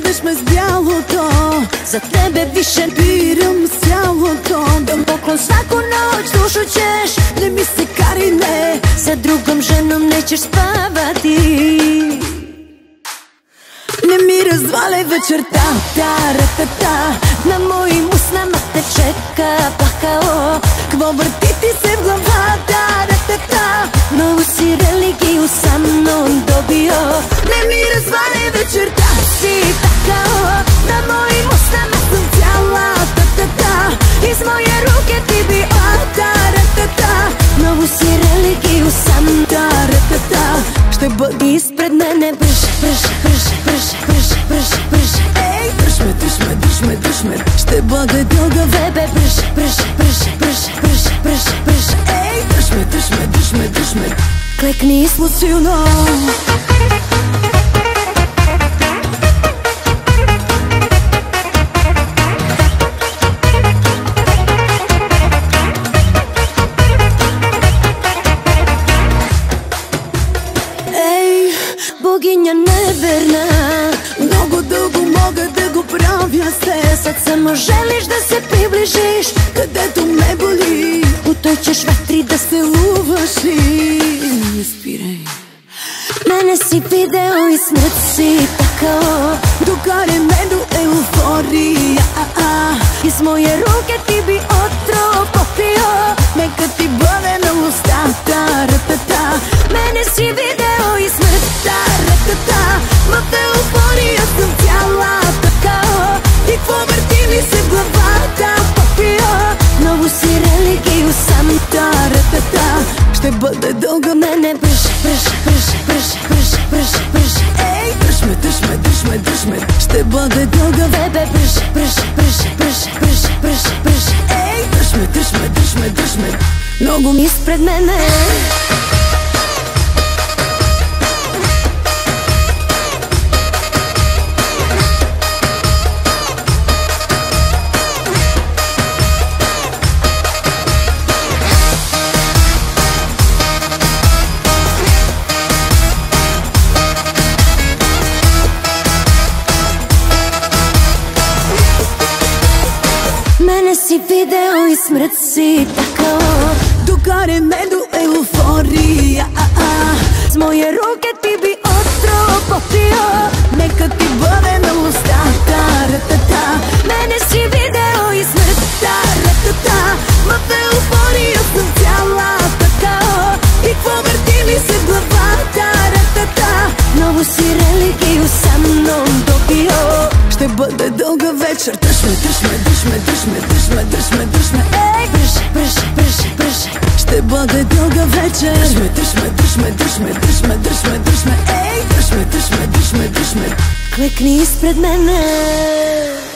Drž me s bjalото, za tebe više biram sjalото. Dam poklon svaku noć, dušu ćeš, ne mi se Karine, sa drugom ženom nećeš spavati. Ne mi razvale večer ta, na mojim usnama te čeka pakao. Kvo vrtiti se v glava, novu si religiju sa mnom dobio. Ne mi razvale večer si takao, na mojim usnama sam cijela iz moje ruke ti bi novu si religiju sa mnom Što bodi ispred mene brž. Ej, drž me, što bode dugo vebe brž. Ej, drž me, klekni silno. Boginja neverna, mnogo dugo moga da go pravja se. Sad samo želiš da se približiš, kada to me boli. U toj ćeš vatri da se luvaš i ne spiraj. Mene si video i smrt si takao, dogare medu euforija. Iz moje ruke ti bi otrov popio, neka ti bode na usta. Mene si video i smrt ma te euforija sam cijela takao. I tvo vrti mi se glava popio, novu si religiju sam Što bode dugo mene brž. Ej, drž me, što bode dugo vebe brž. Ej, drž me, nogom ispred mene. Mene si video i smrt si takao, dogare medu euforija. Z moje ruke ti bi otrov popio, neka ti bode na usta. Mene si video i smrt ma te euforija sam cijela takao. I tvo vrti mi se glava novu si religiju sa mnom dobio. Što bode dugo večer, drž me. Ej, brž. Što bode dugo večer, drž me. Ej, drž me. Klekni ispred mene.